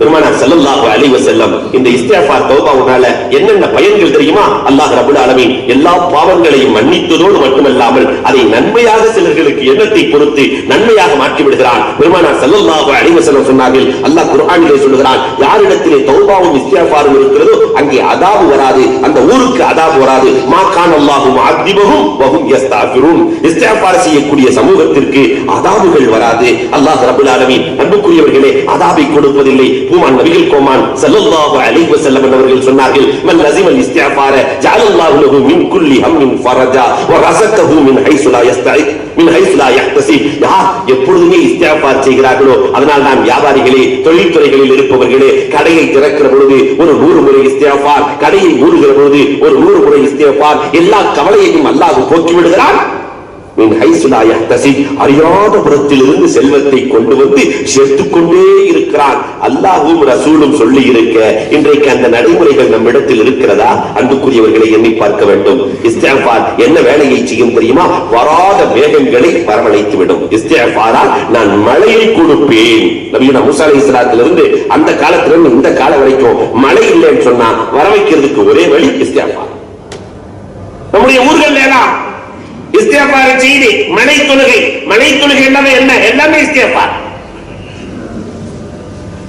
பெருமானார் ஸல்லல்லாஹு அலைஹி வஸல்லம் இந்த இஸ்திக்ஃபார் தௌபாவுனால என்னென்ன பயன்கள் தெரியுமா? அல்லாஹ் ரப்பல் ஆலமீன் எல்லா பாவங்களையும் மன்னித்ததோடு மட்டுமல்லாமல் அதை நன்மையாக சிலர்களுக்கு எண்ணத்தை பொறுத்து நன்மையாக மாற்றி விடுகிறான். பெருமானார் ஸல்லல்லாஹு அலைஹி வஸல்லம் சொன்னார்கள், அல்லாஹ் குர்ஆனிலே சொல்கிறான், யாரிடத்திலே தௌபாவும் இஸ்திக்ஃபாரும் இருக்கிறதோ அங்கே அதாபு வராது, அந்த ஊருக்கு அதாபு வராது. மா கான அல்லாஹு முஅத்திபஹும் வ ஹும் யஸ்தக்ஃபிரூன். இஸ்திக்ஃபார் செய்யக்கூடிய சமூகத்திற்கு அதாபுகள் வராது. அல்லாஹ் ரப்பல் ஆலமீன் அன்புக்குரியவர்களே அதாபை கொடுப்பதில்லை. பூமான் நபிகள் கோமான் ஸல்லல்லாஹு அலைஹி வஸல்லம் அவர்கள் சொன்னார்கள், மன் லஸிமல் இஸ்திக்ஃபார ஜஅலல்லாஹு லஹு மின் குல்லி ஹம்மின் ஃபரஜா வ ரஸகஹு மின் ஹைஸு லா யஸ்தஇக் மின் ஹைஸு லா யஹ்தஸிப். யார் எப்பொழுதுமே இஸ்திக்ஃபார் செய்கிறார்களோ, அதனால் தான் வியாபாரிகளே, தொழில்துறைகளில் இருப்பவர்களே, கடையை திறக்கிற பொழுது ஒரு 100 முறை இஸ்திக்ஃபார், கடையை மூடுகிற பொழுது ஒரு 100 முறை இஸ்திக்ஃபார், எல்லா கவலையையும் அல்லாஹ் போக்கி விடுகிறான். அறியாத புறத்திலிருந்து செல்வத்தை கொண்டு வந்து சேர்த்துக் கொண்டே இருக்கிறான். அல்லாஹ்வும் ரசூலும் சொல்லி இருக்க இன்றைக்கு அந்த நடைமுறைகள் நம்மிடத்தில் இருக்கிறதா? அன்புக்குரியவர்களை எண்ணி பார்க்க வேண்டும். இஸ்திக்ஃபார் என்ன வேலையை செய்யும் தெரியுமா? வராத மேகங்களை வரவழைத்து விடும். இஸ்திக்ஃபாரால் நான் மழையை கொடுப்பேன். நபியுனா மூசா அலைஹிஸ்ஸலாத்திலிருந்து அந்த காலத்திலிருந்து இந்த காலம் வரைக்கும் மழை இல்லைன்னு சொன்னா வர வைக்கிறதுக்கு ஒரே வழி இஸ்திக்ஃபார். நம்முடைய ஊர்கள் எல்லாம் இஸ்திக்ஃபார் செய்தி, மழை தொழுகை எல்லாமே என்ன? எல்லாமே இஸ்திக்ஃபார்.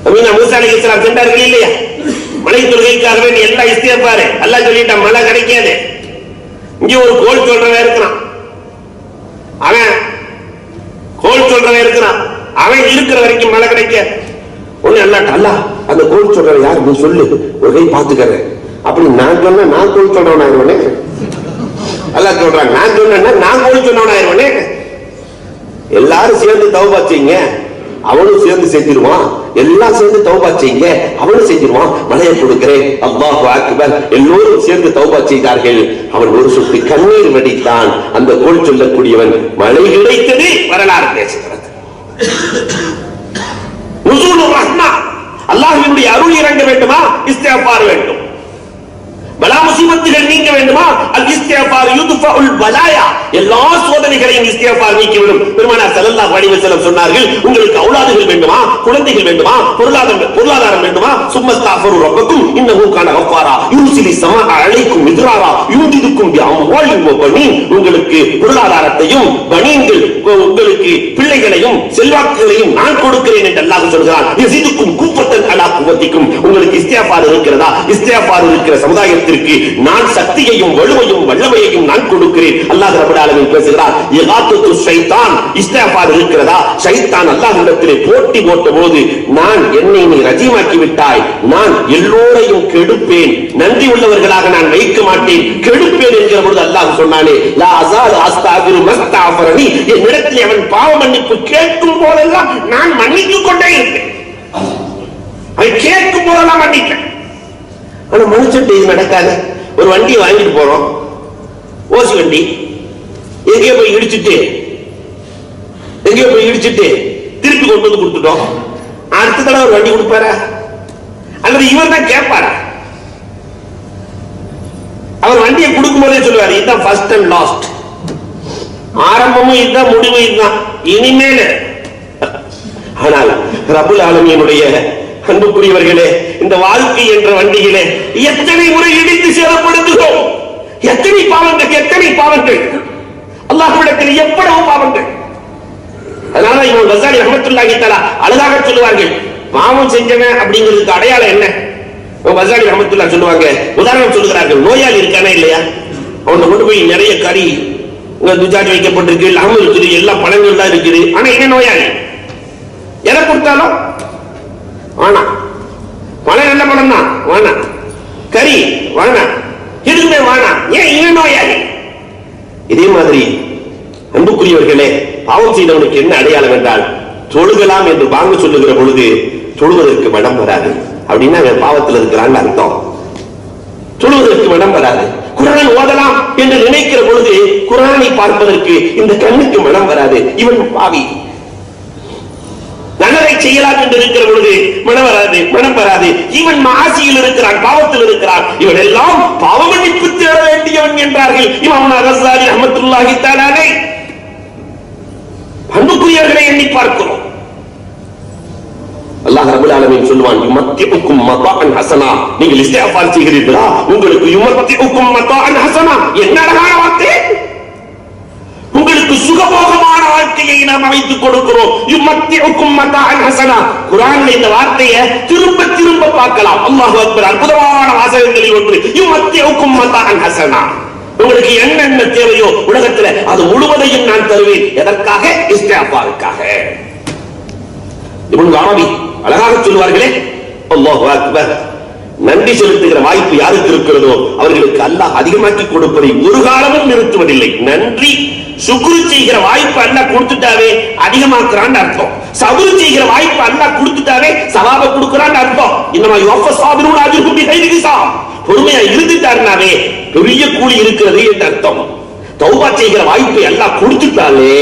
நபியுனா மூசா அலைஹிஸ்ஸலாம் சென்றார்கள் இல்லையா? மழை தொழுகைக்காக வேண்டிய எல்லா இஸ்திக்ஃபார். அல்லாஹ் சொல்லிட்டான் மழை கிடைக்காது. இங்க ஒரு கோல் சொல்றவன் இருக்கிறான், அவன் கோல் சொல்றவன் இருக்கிறான், அவன் இருக்கிற வரைக்கும் மழை கிடைக்க ஒண்ணு அல்லாஹ் அல்லாஹ் அந்த கோல் சொல்றவன் யார் நீ சொல்லு, ஒரு கை பாத்துக்கிறேன் அப்படி நான் சொன்ன நான் கோல் சொல்றவன் ஆயிடுவனே. அல்லாஹ் சொல்றாங்க, நான் சொன்ன நான் கோல் சொன்னவன் ஆயிடுவனே. எல்லாரும் சேர்ந்து தௌபா செய்யுங்க, அவனும் சேர்ந்து செஞ்சிருவான். எல்லாம் சேர்ந்து தௌபா செய்யுங்க, அவனும் செஞ்சிருவான். மழையை கொடுக்கிறேன். அல்லாஹு அக்பர். எல்லோரும் சேர்ந்து தௌபா செய்தார்கள். அவன் ஒரு சொட்டு கண்ணீர் வடித்தான். அந்த கோல் சொல்லக்கூடியவன் மழை கிடைத்தது வரலாறு பேசுகிறது. நுஸூலுர் ரஹ்மா, அல்லாஹ்வினுடைய அருள் இறங்க வேண்டுமா? இஸ்திக்ஃபார் வேண்டும். பலா முசீபத்துகள் நீங்க வேண்டுமா? அல் இஸ்திக்ஃபார் யுத்ஃபஉல் பலாயா. எல்லா சோதனைகளையும் இஸ்திக்ஃபார் நீக்கிவிடும். பெருமானார் ஸல்லல்லாஹு அலைஹி வஸல்லம் சொன்னார்கள், உங்களுக்கு அவுலாதுகள் வேண்டுமா, குழந்தைகள் வேண்டுமா, பொருளாதாரம் வேண்டுமா? சும்மஸ்தக்ஃபிரு ரப்பக்கும் இன்னஹு கான கஃபாரா யுர்சிலிஸ் ஸமாஅ அலைக்கும் மித்ராரா யும்திதுக்கும் பிஅம்வாலின் வ பனீன். உங்களுக்கு பொருளாதாரத்தையும் பனீன்கள், உங்களுக்கு பிள்ளைகளையும் செல்வாக்குகளையும் நான் கொடுக்கிறேன் என்று அல்லாஹ் சொல்கிறான். யஸிதுக்கும் குவத்தன் அலா குவத்திக்கும். உங்களுக்கு இஸ்திக்ஃபார் இருக்கிறதா? இஸ்திக்ஃபார் இருக்கிற சமுதாயத்தை நான் சக்தியையும் வலுவையும் வல்லமையையும் நான் கொடுக்கிறேன். அல்லாஹ் ரப்பல் ஆலமீன் பேசுகிறார். இகாத்துத்து ஷைத்தான், இஸ்திக்ஃபார் இருக்கிறதா? ஷைத்தான் அல்லாஹ்விடத்திலே போட்டி போட்டபோது, நான் என்னை நீ ரஜீமாக்கி விட்டாய், நான் எல்லோரையும் கெடுப்பேன், நன்றி உள்ளவர்களாக நான் வைக்க மாட்டேன், கெடுப்பேன் என்கிற பொழுது அல்லாஹ் சொன்னானே, லா அஸால் அஸ்தக்ஃபிரு மஸ்தக்ஃபரனி. என்னிடத்தில் அவன் பாவ மன்னிப்பு கேட்கும் போதெல்லாம் நான் மன்னித்துக் கொண்டே இருப்பேன். அவன் கேட்கும் போதெல்லாம் மன்னிப்பேன். ஆனா மனுஷன் இது நடக்காது. ஒரு வண்டியை வாங்கிட்டு போறோம், ஓசி வண்டி, எங்கேயோ போய் இடிச்சுட்டு திருப்பி கொண்டு வந்து கொடுத்துட்டோம். அடுத்த தடவை ஒரு வண்டி கொடுப்பாரா? அல்லது இவர் தான் கேட்பாரா? அவர் வண்டியை கொடுக்கும் போதே சொல்லுவாரு, இதுதான் ஃபர்ஸ்ட் அண்ட் லாஸ்ட், ஆரம்பமும் இதுதான் முடிவும் இதுதான், இனிமேல். ஆனால் ரப்புல் ஆலமீனுடைய அன்புக்குரியவர்களே, இந்த வாழ்க்கை என்ற வண்டியிலே எத்தனை முறை இடித்து சேதப்படுத்துகிறோம், எத்தனை பாவங்கள் அல்லாஹ்விடத்தில் எவ்வளவு பாவங்கள். அதனால இமாம் கஸாலி ரஹ்மத்துல்லாஹி தஆலா அழகாக சொல்லுவார்கள், பாவம் செஞ்சவன் அப்படிங்கிறதுக்கு அடையாளம் என்ன? கஸாலி ரஹ்மத்துல்லாஹி சொல்லுவாங்க, உதாரணம் சொல்லுகிறார்கள். நோயாளி இருக்கானே இல்லையா, அவனை கொண்டு போய் நிறைய கறி துஜாடி வைக்கப்பட்டிருக்கு, லாபம் இருக்குது, எல்லா பழங்கள் எல்லாம் இருக்குது, ஆனா என்ன நோயாளி, எதை கொடுத்தாலும் வானா, பழம் நல்ல பழம் தான் வானா, கறி வானா, எதுவுமே வானா, ஏன் இவன் நோயாளி? இதே மாதிரி அன்புக்குரியவர்களே, பாவம் செய்தவனுக்கு என்ன அடையாளம் என்றால், தொழுகலாம் என்று வாங்க சொல்லுகிற பொழுது தொழுவதற்கு மனம் வராது. அப்படின்னா அவன் பாவத்தில் இருக்கிறான்னு அர்த்தம். தொழுவதற்கு மனம் வராது. குர்ஆன் ஓதலாம் என்று நினைக்கிற பொழுது குர்ஆனை பார்ப்பதற்கு இந்த கண்ணுக்கு மனம் வராது. இவன் பாவி. நல்லதை செய்யலாம் என்று இருக்கிற பொழுது மனம் வராது. இவன் மாசியில் இருக்கிறான், பாவத்தில் இருக்கிறான். இவன் எல்லாம் பாவ மன்னிப்பு தேட வேண்டியவன் என்றார்கள் இமாம் கஸாலி ரஹ்மத்துல்லாஹி தஆலா அலைஹி. அன்புக்குரியவர்களை எண்ணி பார்க்கிறோம். அல்லாஹ் ரப்பல் ஆலமீன் சொல்வான், யுமத்திஉக்கும் மதாஅன் ஹஸனா. நீங்கள் இஸ்திக்ஃபார் செய்கிறீர்களா, உங்களுக்கு யுமத்திஉக்கும் மதாஅன் ஹஸனா. என்ன அழகான வார்த்தை! உங்களுக்கு சுகபோகமான வாழ்க்கையை நாம் அமைத்துக் கொடுக்கிறோம். யுமத்திஉக்கும் மதாஅன் ஹஸனா. குர்ஆன்ல இந்த வார்த்தையை திரும்ப திரும்ப பார்க்கலாம். அல்லாஹு அக்பர். அற்புதமான வாசகங்களில் ஒன்று. யுமத்திஉக்கும் மதாஅன் ஹஸனா. உங்களுக்கு என்னென்ன தேவையோ உலகத்தில் அது முழுவதையும் நான் தருவேன். எதற்காக? இஸ்திக்ஃபாருக்காக. இப்னு அரபி அழகாக சொல்வார்களே, அல்லாஹு அக்பர். நன்றி செலுத்துகிற வாய்ப்பு யாருக்கு இருக்கிறதோ அவர்களுக்கு அல்லாஹ் அதிகமாக்கி கொடுப்பதை ஒரு காலமும் நிறுத்துவதில்லை. நன்றி சுக்ரு செய்கிற வாய்ப்பு அல்லாஹ் கொடுத்துட்டாவே அதிகமாக்குறான்னு அர்த்தம். சபுர் செய்கிற வாய்ப்பு அல்லாஹ் கொடுத்துட்டாவே சவாப கொடுக்கறான்னு அர்த்தம். இன்னமா யுவஃபஸ் சாபிரூன அஜ்ருஹும் பிகைரி ஹிசாப். பொறுமையா இருந்துட்டாருனாவே பெரிய கூலி இருக்கிறது என்று அர்த்தம். தௌபா செய்கிற வாய்ப்பை அல்லாஹ் கொடுத்துட்டாலே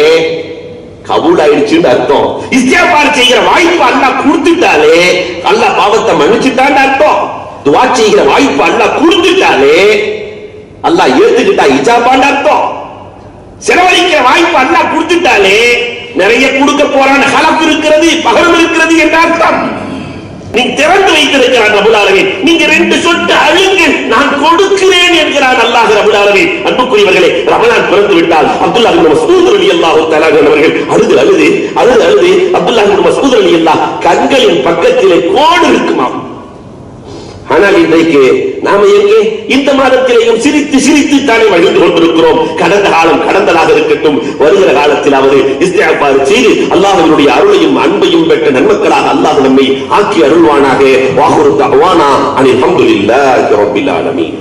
கபூல் ஆயிடுச்சுன்னு அர்த்தம். இஸ்திக்ஃபார் செய்கிற வாய்ப்பு அல்லாஹ் கொடுத்துட்டாலே அல்லாஹ் பாவத்தை மன்னிச்சுட்டான்னு அர்த்தம். துஆ செய்கிற வாய்ப்பு அல்லாஹ் கொடுத்துட்டாலே அல்லாஹ் ஏத்துக்கிட்டா இஜாபான்னு அர்த்தம். செலவழிக்கிற வாய்ப்பு அல்லாஹ் கொடுத்துட்டாலே நிறைய கொடுக்க போறான், ஹலக் இருக்கிறது, பகரம் இருக்கிறது என்ற அர்த்தம். நீ திறந்து வைத்திருக்கிறான் ரப்பல் ஆலமீன். நீங்க ரெண்டு சொட்டு அழுங்க, நான் கொடுக்கிறேன் என்கிறான் அல்லாஹ் ரப்பல் ஆலமீன். அன்புக்குரியவர்களே, ரமலான் பிறந்து விட்டால் அப்துல்லாஹ் இப்னு மஸ்ஊத் ரலியல்லாஹு தஆலா அவர்கள் அழுது அப்துல்லாஹ் இப்னு மஸ்ஊத் ரலியல்லாஹு கண்களின் பக்கத்திலே கோடு இருக்குமாம். ஆனால் இன்றைக்கு நாம எங்கே இந்த மாதத்திலேயும் சிரித்து சிரித்து தானே வழிந்து கொண்டிருக்கிறோம். கடந்த காலம் கடந்ததாக இருக்கட்டும், வருகிற காலத்திலாவது இஸ்திக்ஃபார் செய்து அல்லாஹ்வினுடைய அருளையும் அன்பையும் பெற்ற நன்மக்களாக அல்லாஹ் நம்மை ஆக்கி அருள்வானாக. வாஹிரு தஅவானா அனில் ஹம்துலில்லாஹி ரப்பில் ஆலமீன்.